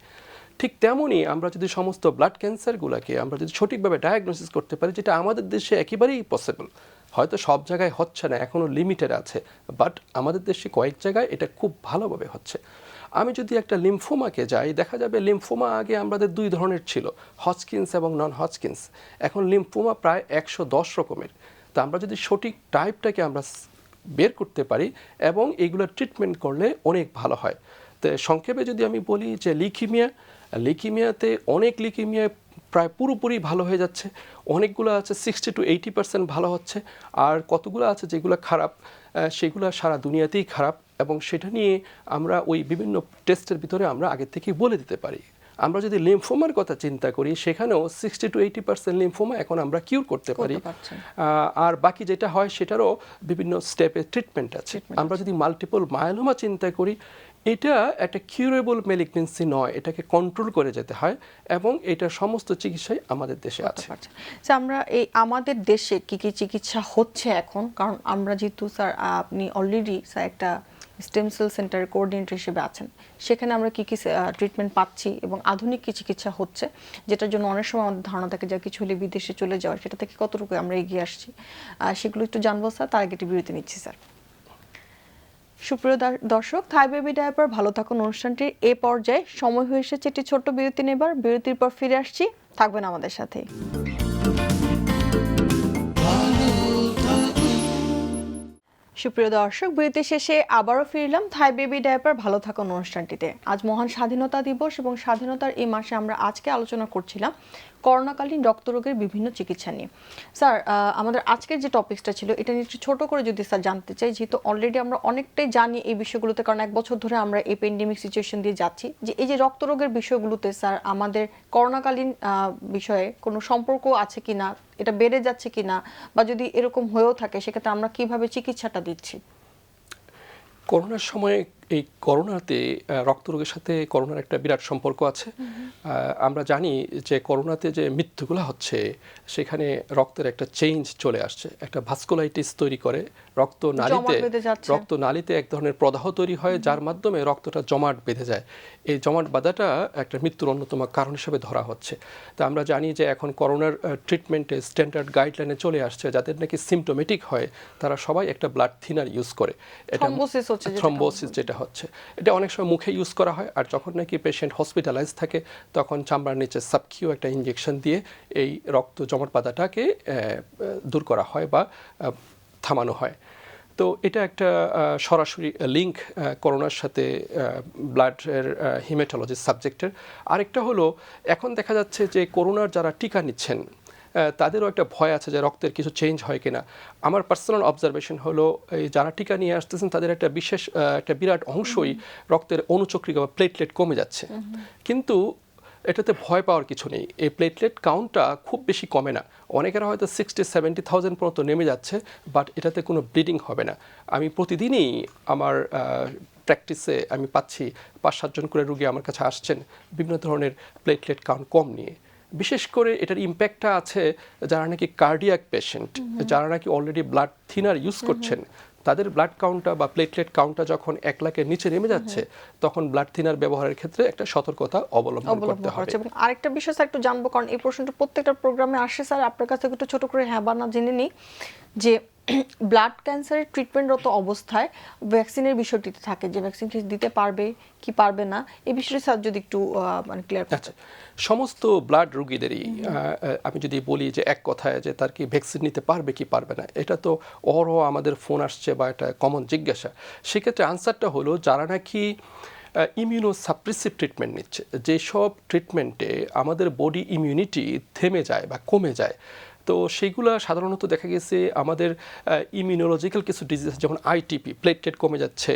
Speaker 2: ঠিক তেমনই আমরা যদি সমস্ত ব্লাড ক্যান্সারগুলোকে আমরা যদি সঠিকভাবে ডায়াগনোসিস করতে পারি, যেটা আমাদের দেশে একেবারেই পসিবল, হয়তো সব জায়গায় হচ্ছে না, এখনও লিমিটেড আছে, বাট আমাদের দেশে কয়েক জায়গায় এটা খুব ভালোভাবে হচ্ছে। আমি যদি একটা লিম্ফোমাকে যাই, দেখা যাবে লিম্ফোমা আগে আমাদের 2 ধরনের ছিল, হজকিন্স এবং নন হজকিন্স। এখন লিম্ফোমা প্রায় 110 রকমের। তা আমরা যদি সঠিক টাইপটাকে আমরা বের করতে পারি এবং এইগুলোর ট্রিটমেন্ট করলে অনেক ভালো হয়। তো সংক্ষেপে যদি আমি বলি যে লিউকিমিয়াতে অনেক লিউকিমিয়া প্রায় পুরোপুরি ভালো হয়ে যাচ্ছে, অনেকগুলো আছে 60 to 80% ভালো হচ্ছে, আর কতগুলো আছে যেগুলো খারাপ, সেগুলো সারা দুনিয়াতেই খারাপ। এবং সেটা নিয়ে আমরা ওই বিভিন্ন টেস্টের ভিতরে আমরা আগে থেকেই বলে দিতে পারি। আমরা যদি লিম্ফোমার কথা চিন্তা করি, সেখানেও 60 to 80% লিম্ফোমা এখন আমরা কিউর করতে পারি। আর বাকি যেটা হয় সেটারও বিভিন্ন স্টেপে ট্রিটমেন্ট আছে। আমরা যদি মাল্টিপল মায়োলোমা চিন্তা করি, এটা একটা কিউরেবল ম্যালিগনেন্সি নয়, এটাকে কন্ট্রোল করে যেতে হয়, এবং এটা সমস্ত চিকিৎসাই আমাদের দেশে আছে।
Speaker 1: আমরা এই আমাদের দেশে কি কি চিকিৎসা হচ্ছে এখন, কারণ আমরা যেহেতু স্যার আপনি অলরেডি স্যার একটা স্টেম সেল সেন্টারের কোঅর্ডিনেটর হিসেবে আছেন, সেখানে আমরা কি কি ট্রিটমেন্ট পাচ্ছি এবং আধুনিক কি চিকিৎসা হচ্ছে, যেটার জন্য অনেক সময় আমাদের ধারণা থাকে যা কিছু হলে বিদেশে চলে যাওয়া, সেটা থেকে কতটুকু আমরা এগিয়ে আসছি, সেগুলো একটু জানবো স্যার। তার আগে একটি বিরতি নিচ্ছি স্যার। সুপ্রিয় দর্শক, থাই বেবি ডায়াপার ভালো থাকুন অনুষ্ঠানটির এ পর্যায়ে সময় হয়ে এসেছে একটি ছোট্ট বিরতি নেবার। বিরতির পর ফিরে আসছি, থাকবেন আমাদের সাথে। সুপ্রিয় দর্শক, বিরতি শেষে আবারও ফিরলাম থাই বেবি ডায়াপার ভালো থাকুন অনুষ্ঠানটিতে। আজ মহান স্বাধীনতা দিবস এবং স্বাধীনতার এই মাসে আমরা আজকে আলোচনা করছিলাম করোনাকালীন রক্তরোগের বিভিন্ন চিকিৎসা নিয়ে। স্যার, আমাদের আজকের যে টপিকসটা ছিল এটা নিয়ে একটু ছোট করে যদি স্যার জানতে চাই, যেহেতু অলরেডি আমরা অনেকটাই জানি এই বিষয়গুলোতে, কারণ 1 বছর ধরে আমরা এই প্যান্ডেমিক সিচুয়েশন দিয়ে যাচ্ছি, যে এই যে রক্তরোগের বিষয়গুলোতে স্যার আমাদের করোনাকালীন বিষয়ে কোনো সম্পর্ক আছে কিনা, এটা বেড়ে যাচ্ছে কিনা, বা যদি এরকম হয়েও থাকে সেক্ষেত্রে আমরা কিভাবে চিকিৎসাটা দিচ্ছি?
Speaker 2: করোনার সময় এই করোনাতে রক্তরোগের সাথে করোনার একটা বিরাট সম্পর্ক আছে। আমরা জানি যে করোনাতে যে মৃত্যুগুলো হচ্ছে সেখানে রক্তের একটা চেঞ্জ চলে আসছে, একটা ভাস্কুলাইটিস তৈরি করে রক্তনালীতে এক ধরনের প্রদাহ তৈরি হয়, যার মাধ্যমে রক্তটা জমাট বেঁধে যায়। এই জমাট বাঁধাটা একটা মৃত্যুর অন্যতম কারণ হিসেবে ধরা হচ্ছে। তা আমরা জানি যে এখন করোনার ট্রিটমেন্টে স্ট্যান্ডার্ড গাইডলাইনে চলে আসছে, যাদের নাকি সিমটোমেটিক হয় তারা সবাই একটা ব্লাড থিনার ইউজ করে। এটা থ্রম্বোসিস যেটা হচ্ছে, এটা অনেক সময় মুখে ইউজ করা হয়, আর যখন নাকি পেশেন্ট হসপিটালাইজ থাকে তখন চামড়ার নিচে সাবকিউ একটা ইনজেকশন দিয়ে এই রক্ত জমাট বাঁধাটাকে দূর করা হয় বা থামানো হয়। তো এটা একটা সরাসরি লিঙ্ক করোনার সাথে ব্লাডের হিমেটোলজি সাবজেক্টের। আরেকটা হলো, এখন দেখা যাচ্ছে যে করোনার যারা টিকা নিচ্ছেন তাদেরও একটা ভয় আছে যে রক্তের কিছু চেঞ্জ হয় কিনা। আমার পার্সোনাল অবজারভেশন হলো, এই যারা টিকা নিয়ে আসতেছেন তাদের একটা বিরাট অংশই রক্তের অনুচক্রিকা বা প্লেটলেট কমে যাচ্ছে, কিন্তু এটাতে ভয় পাওয়ার কিছু নেই। এই প্লেটলেট কাউন্টটা খুব বেশি কমে না, অনেকের হয়তো 60-70,000 পর্যন্ত নেমে যাচ্ছে, বাট এটাতে কোনো ব্লিডিং হবে না। আমি প্রতিদিনই আমার প্র্যাকটিসে আমি পাচ্ছি 5-7 জন করে রুগী আমার কাছে আসছেন বিভিন্ন ধরনের প্লেটলেট কাউন্ট কম নিয়ে। বিশেষ করে এটার ইম্প্যাক্টটা আছে যারা নাকি কার্ডিয়াক পেশেন্ট, যারা নাকি অলরেডি ব্লাড থিনার ইউজ করছেন, তাদের ব্লাড কাউন্টটা বা প্লেটলেট কাউন্টটা যখন 1 লাখের নিচে নেমে যাচ্ছে তখন ব্লাড থিনার ব্যবহারের ক্ষেত্রে একটা সতর্কতা অবলম্বন করতে হবে।
Speaker 1: এবং আরেকটা বিষয় স্যার একটু জানবো, কারণ এই প্রশ্নটা প্রত্যেকটা প্রোগ্রামে আসে স্যার, আপনার কাছে একটু ছোট করে হ্যাঁ বা না জেনে নিই, যে ব্লাড ক্যান্সারের ট্রিটমেন্টরত অবস্থায় ভ্যাকসিনের বিষয়টিতে থাকে, যে ভ্যাকসিন দিতে পারবে কি পারবে না, এই বিষয়টি স্যার যদি একটু মানে ক্লিয়ার করতে।
Speaker 2: সমস্ত ব্লাড রোগীদেরই আমি যদি বলি যে এক কথায় যে তার কি ভ্যাকসিন নিতে পারবে কি পারবে না, এটা তো আমাদের ফোন আসছে বা এটা কমন জিজ্ঞাসা। সেক্ষেত্রে আনসারটা হলো, যারা নাকি ইমিউনো সাপ্রেসিভ ট্রিটমেন্ট নিচ্ছে, যেসব ট্রিটমেন্টে আমাদের বডি ইমিউনিটি থেমে যায় বা কমে যায়, তো সেইগুলো সাধারণত দেখা গেছে আমাদের ইমিউনোলজিক্যাল কিছু ডিজিজ, যেমন আইটিপি, প্লেটলেট কমে যাচ্ছে।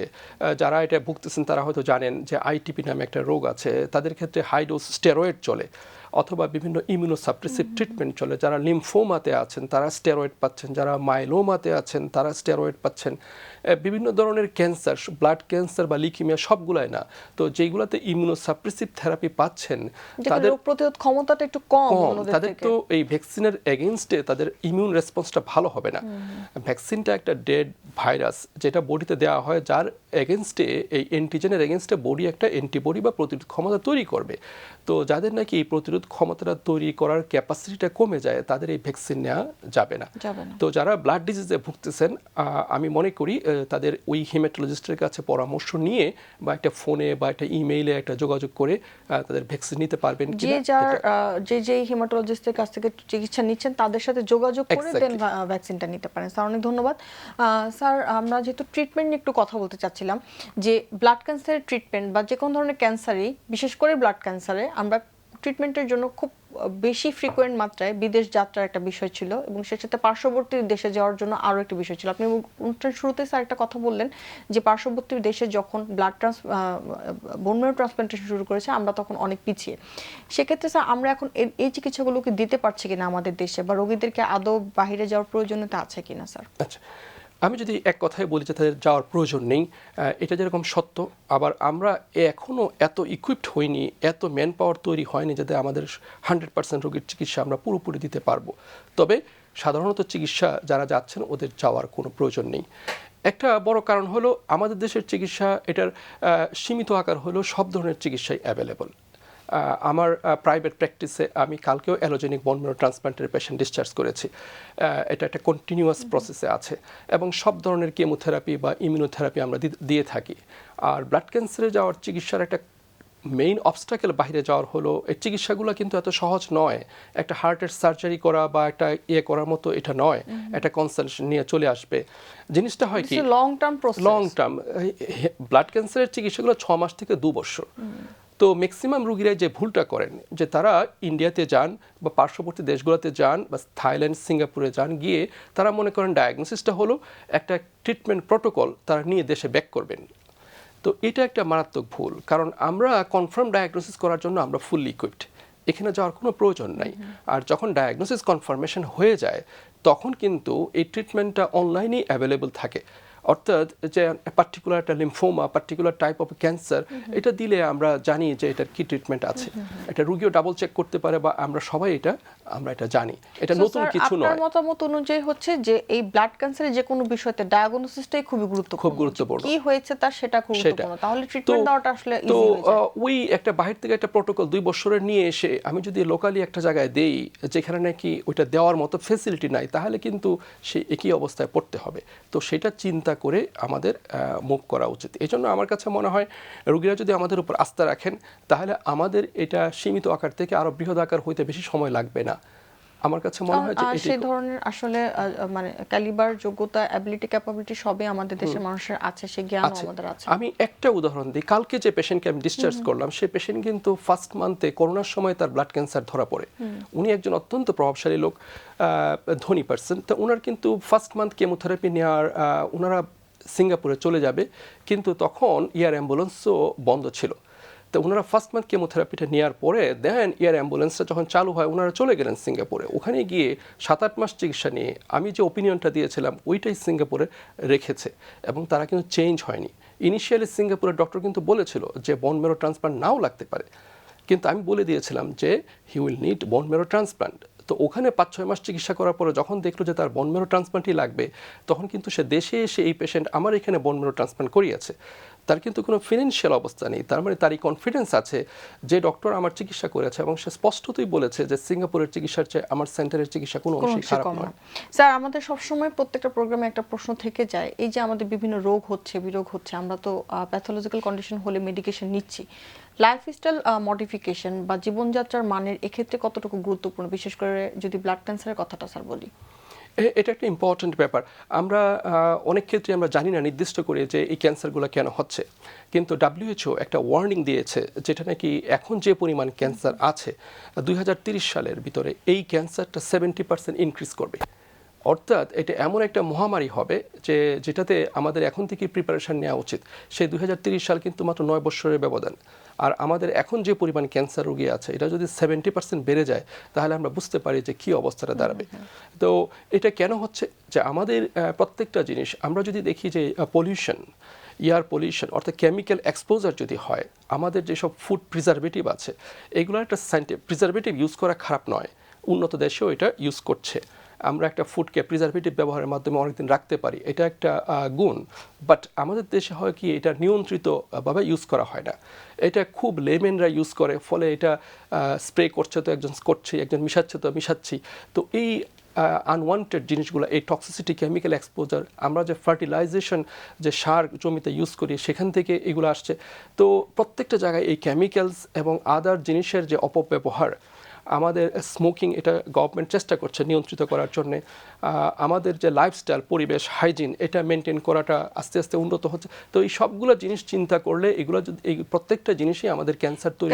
Speaker 2: যারা এটা ভুগতেছেন তারা হয়তো জানেন যে আইটিপি নামে একটা রোগ আছে, তাদের ক্ষেত্রে হাই ডোজ স্টেরয়েড চলে, অথবা বিভিন্ন ইমিউনোসাপ্রেসিভ ট্রিটমেন্ট চলে। যারা লিম্ফোমাতে আছেন তারা স্টেরয়েড পাচ্ছেন, যারা মাইলোমাতে আছেন তারা স্টেরয়েড পাচ্ছেন। বিভিন্ন ধরনের ক্যান্সার, ব্লাড ক্যান্সার বা লিউকেমিয়া সবগুলাই না, তো যেগুলোতে ইমিউনোসাপ্রেসিভ থেরাপি পাচ্ছেন তাদের
Speaker 1: প্রতিরোধ ক্ষমতাটা একটু কম,
Speaker 2: তাদের তো এই ভ্যাকসিনের এগেইনস্টে তাদের ইমিউন রেসপন্সটা ভালো হবে না। ভ্যাকসিনটা একটা ডেড ভাইরাস যেটা বডিতে দেওয়া হয়, যার এগেইনস্টে, এই অ্যান্টিজেনের এগেইনস্টে বডি একটা অ্যান্টিবডি বা প্রতিরোধ ক্ষমতা তৈরি করবে। তো যাদের নাকি এই প্রতিরোধ ক্ষমতাটা তৈরি করার ক্যাপাসিটিটা কমে যায় তাদের এই ভ্যাকসিন নেওয়া যাবে না। তো যারা ব্লাড ডিজিজে ভুগতেছেন, আমি মনে করি তাদের ওই হেমাটোলজিস্টের কাছে পরামর্শ নিয়ে বা একটা ফোনে বা একটা ইমেইলে একটা যোগাযোগ করে তাদের ভ্যাকসিন নিতে পারবেন কিনা।
Speaker 1: যে হেমাটোলজিস্টের কাছ থেকে চিকিৎসা নিচ্ছেন তাদের সাথে যোগাযোগ করে দেন ভ্যাকসিনটা নিতে পারেন। স্যার অনেক ধন্যবাদ। স্যার, আমরা যেহেতু ট্রিটমেন্ট নিয়ে একটু কথা বলতে চাচ্ছিলাম, যে ব্লাড ক্যান্সারের ট্রিটমেন্ট বা যে কোনো ধরনের ক্যান্সারই, বিশেষ করে ব্লাড ক্যান্সারে আমরা ট্রিটমেন্টের জন্য খুব বেশি ফ্রিকোয়েন্ট মাত্রায় বিদেশ যাত্রার একটা বিষয় ছিল, এবং সের সাথে পার্শ্ববর্তী দেশে যাওয়ার জন্য আরও একটা বিষয় ছিল। আপনি অনুষ্ঠান শুরুতে স্যার একটা কথা বললেন যে পার্শ্ববর্তী দেশে যখন বোন ম্যারো ট্রান্সপ্লান্টেশন শুরু করেছে আমরা তখন অনেক পিছিয়ে। সেক্ষেত্রে স্যার আমরা এখন এই চিকিৎসাগুলোকে দিতে পারছি কিনা আমাদের দেশে, বা রোগীদেরকে আদৌ বাইরে যাওয়ার প্রয়োজনীয়তা আছে কিনা স্যার?
Speaker 2: আচ্ছা, আমি যদি এক কথায় বলি যে তাদের যাওয়ার প্রয়োজন নেই, এটা যেরকম সত্য, আবার আমরা এখনও এত ইকুইপড হইনি, এত ম্যান পাওয়ার তৈরি হয়নি যাতে আমাদের 100% রোগীর চিকিৎসা আমরা পুরোপুরি দিতে পারবো। তবে সাধারণত চিকিৎসা যারা যাচ্ছেন ওদের যাওয়ার কোনো প্রয়োজন নেই। একটা বড় কারণ হলো আমাদের দেশের চিকিৎসা, এটার সীমিত আকার হলো সব ধরনের চিকিৎসাই অ্যাভেলেবল। আমার প্রাইভেট প্র্যাকটিসে আমি কালকেও allogeneic bone marrow ট্রান্সপ্লান্টের patient discharge করেছি। এটা একটা কন্টিনিউয়াস প্রসেসে আছে, এবং সব ধরনের কেমোথেরাপি বা ইমিউনোথেরাপি আমরা দিয়ে থাকি। আর ব্লাড ক্যান্সারে যাওয়ার চিকিৎসার একটা মেইন অবস্টাকেল বাইরে যাওয়ার হলো এই চিকিৎসাগুলো কিন্তু এত সহজ নয়। একটা হার্টের সার্জারি করা বা একটা করার মতো এটা নয়, একটা কনসালটেশন নিয়ে চলে আসবে। জিনিসটা হয় কি
Speaker 1: long term process.
Speaker 2: Long term blood ক্যান্সারের চিকিৎসাগুলো 6 মাস থেকে 2 বছর। তো ম্যাক্সিমাম রুগীরা যে ভুলটা করেন যে তারা ইন্ডিয়াতে যান বা পার্শ্ববর্তী দেশগুলোতে যান বা থাইল্যান্ড সিঙ্গাপুরে যান, গিয়ে তারা মনে করেন ডায়াগনোসিসটা হলো একটা ট্রিটমেন্ট প্রোটোকল তারা নিয়ে দেশে ব্যাক করবেন। তো এটা একটা মারাত্মক ভুল, কারণ আমরা কনফার্ম ডায়াগনোসিস করার জন্য আমরা ফুললি ইকুইপড, এখানে যাওয়ার কোনো প্রয়োজন নাই। আর যখন ডায়াগনোসিস কনফার্মেশন হয়ে যায় তখন কিন্তু এই ট্রিটমেন্টটা অনলাইনেই অ্যাভেলেবল থাকে। অর্থাৎ যে পার্টিকুলার একটা lymphoma, particular type of cancer, এটা দিলে আমরা জানি যে এটার কি ট্রিটমেন্ট আছে। এটা রুগীও ডাবল চেক করতে পারে বা আমরা সবাই আমরা এটা জানি, এটা নতুন কিছু নয়।
Speaker 1: আপনার মতামত অনুযায়ী হচ্ছে যে এই ব্লাড ক্যান্সারের যে কোনো বিষয়তে ডায়াগনোসিসটাই খুবই গুরুত্বপূর্ণ। কি হয়েছে তার সেটা খুব গুরুত্বপূর্ণ, তাহলে ট্রিটমেন্ট দেওয়াটা আসলে ইজি হয়ে যায়।
Speaker 2: ওই একটা বাহির থেকে একটা প্রোটোকল 2 বছরের নিয়ে এসে আমি যদি লোকালি একটা জায়গায় দেই যেখানে নাকি ওইটা দেওয়ার মতো ফ্যাসিলিটি নাই, তাহলে কিন্তু সেই একই অবস্থায় পড়তে হবে। তো সেটা চিন্তা করে আমাদের মুভ করা উচিত। এই জন্য আমার কাছে মনে হয় রোগীরা যদি আমাদের উপর আস্থা রাখেন তাহলে আমাদের এটা সীমিত আকার থেকে আরো বৃহৎ আকার হইতে বেশি সময় লাগবে না। আমার কাছে মনে হয় যে
Speaker 1: সেই ধরনের আসলে মানে ক্যালিবার, যোগ্যতা, অ্যাবিলিটি, ক্যাপাবিলিটি সবই আমাদের দেশের মানুষের আছে, সেই জ্ঞান আমাদের আছে।
Speaker 2: আমি একটা উদাহরণ দিই, কালকে যে পেশেন্টকে আমি ডিসচার্জ করলাম সেই পেশেন্ট কিন্তু ফার্স্ট মান্থে করোনার সময় তার ব্লাড ক্যান্সার ধরা পড়ে। উনি একজন অত্যন্ত প্রভাবশালী লোক, ধনী পার্সন। তো ওনার কিন্তু ফার্স্ট মান্থ কেমোথেরাপি নেওয়ার ওনারা সিঙ্গাপুরে চলে যাবে, কিন্তু তখন এয়ার অ্যাম্বুলেন্সও বন্ধ ছিল। তো ওনারা ফার্স্ট মান্থ কেমোথেরাপিটা নেওয়ার পরে দেন এয়ার অ্যাম্বুলেন্সটা যখন চালু হয় ওনারা চলে গেলেন সিঙ্গাপুরে। ওখানে গিয়ে 7-8 মাস চিকিৎসা নিয়ে আমি যে ওপিনিয়নটা দিয়েছিলাম ওইটাই সিঙ্গাপুরে রেখেছে এবং তারা কিন্তু চেঞ্জ হয়নি। ইনিশিয়ালি সিঙ্গাপুরের ডক্টর কিন্তু বলেছিল যে বোন ম্যারো ট্রান্সপ্লান্ট নাও লাগতে পারে, কিন্তু আমি বলে দিয়েছিলাম যে he will need bone marrow transplant. তো ওখানে 5-6 মাস চিকিৎসা করার পরে যখন দেখলো যে তার বোন ম্যারো ট্রান্সপ্লান্টই লাগবে, তখন কিন্তু সে দেশে এসে এই পেশেন্ট আমার এখানে বোন ম্যারো ট্রান্সপ্লান্ট করিয়েছে। তার কিন্তু কোনো ফিনান্সিয়াল অবস্থা নেই, তার মানে তারই কনফিডেন্স আছে যে ডক্টর আমার চিকিৎসা করেছে এবং সে স্পষ্টতই বলেছে যে সিঙ্গাপুরের চিকিৎসার চেয়ে আমার সেন্টারের চিকিৎসা কোনো অংশে খারাপ নয়।
Speaker 1: স্যার, আমাদের সবসময় প্রত্যেকটা প্রোগ্রামে একটা প্রশ্ন থেকে যায়, এই যে আমাদের বিভিন্ন রোগ হচ্ছে, বিরোগ হচ্ছে, আমরা তো প্যাথোলজিক্যাল কন্ডিশন হলে মেডিকেশন নিচ্ছি, লাইফস্টাইল মডিফিকেশন বা জীবনযাত্রার মানের এক্ষেত্রে কতটুকু গুরুত্বপূর্ণ, বিশেষ করে যদি ব্লাড ক্যান্সারের কথাটা স্যার বলি?
Speaker 2: এটা একটা ইম্পর্ট্যান্ট ব্যাপার। আমরা অনেক ক্ষেত্রে আমরা জানি না নির্দিষ্ট করে যে এই ক্যান্সারগুলো কেন হচ্ছে, কিন্তু WHO একটা ওয়ার্নিং দিয়েছে যেটা নাকি এখন যে পরিমাণ ক্যান্সার আছে 2030 সালের ভিতরে এই ক্যান্সারটা 70% ইনক্রিজ করবে। অর্থাৎ এটা এমন একটা মহামারী হবে যেটাতে আমাদের এখন থেকে প্রিপারেশন নেওয়া উচিত। সেই 2030 সাল কিন্তু মাত্র 9 বছরের ব্যবধান। আর আমাদের এখন যে পরিমাণ ক্যান্সার রোগী আছে এটা যদি 70% বেড়ে যায় তাহলে আমরা বুঝতে পারি যে কী অবস্থাটা দাঁড়াবে। তো এটা কেন হচ্ছে যে আমাদের প্রত্যেকটা জিনিস আমরা যদি দেখি যে পলিউশন, এয়ার পলিউশন অর্থাৎ কেমিক্যাল এক্সপোজার যদি হয়, আমাদের যেসব ফুড প্রিজারভেটিভ আছে এগুলো একটা প্রিজারভেটিভ ইউজ করা খারাপ নয়, উন্নত দেশেও এটা ইউজ করছে। আমরা একটা ফুডকে প্রিজারভেটিভ ব্যবহারের মাধ্যমে অনেকদিন রাখতে পারি, এটা একটা গুণ। বাট আমাদের দেশে হয় কি এটা নিয়ন্ত্রিতভাবে ইউজ করা হয় না, এটা খুব লেমেনরা ইউজ করে, ফলে এটা স্প্রে করছে তো একজন করছে, একজন মিশাচ্ছে তো মিশাচ্ছি। তো এই আনওয়ান্টেড জিনিসগুলো, এই টক্সিসিটি, কেমিক্যাল এক্সপোজার, আমরা যে ফার্টিলাইজেশন যে সার জমিতে ইউজ করি সেখান থেকে এগুলো আসছে। তো প্রত্যেকটা জায়গায় এই কেমিক্যালস এবং আদার জিনিসের যে অপব্যবহার, আমাদের স্মোকিং, এটা গভর্নমেন্ট চেষ্টা করছে নিয়ন্ত্রিত করার জন্যে। আমাদের যে লাইফস্টাইল, পরিবেশ, হাইজিন, এটা মেনটেন করাটা আস্তে আস্তে উন্নত হচ্ছে। তো এই সবগুলো জিনিস চিন্তা করলে এগুলো এই প্রত্যেকটা জিনিসই আমাদের ক্যান্সার তৈরি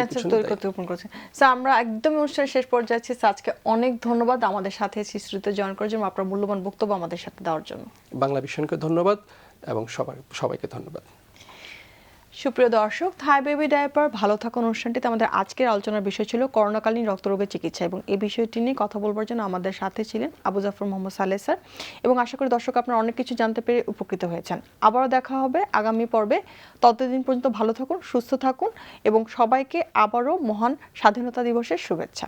Speaker 1: করছে। স্যার, আমরা একদম অনুষ্ঠানের শেষ পর্যায়ে আছি। আজকে অনেক ধন্যবাদ আমাদের সাথে শিশুতে জয়েন করার জন্য, আপনার মূল্যবান বক্তব্য আমাদের সাথে দেওয়ার জন্য।
Speaker 2: বাংলা ভিশনকে ধন্যবাদ এবং সবাইকে ধন্যবাদ।
Speaker 1: সুপ্রিয় দর্শক, থাই বেবি ডায়াপার ভালো থাকুন অনুষ্ঠানটিতে আমাদের আজকের আলোচনার বিষয় ছিল করোনাকালীন রক্তরোগের চিকিৎসা, এবং এই বিষয়টি নিয়ে কথা বলবার জন্য আমাদের সাথে ছিলেন আবু জাফর মোহাম্মদ সালেহ স্যার। এবং আশা করি দর্শক আপনারা অনেক কিছু জানতে পেরে উপকৃত হয়েছেন। আবারও দেখা হবে আগামী পর্বে। ততদিন পর্যন্ত ভালো থাকুন, সুস্থ থাকুন এবং সবাইকে আবারও মহান স্বাধীনতা দিবসের শুভেচ্ছা।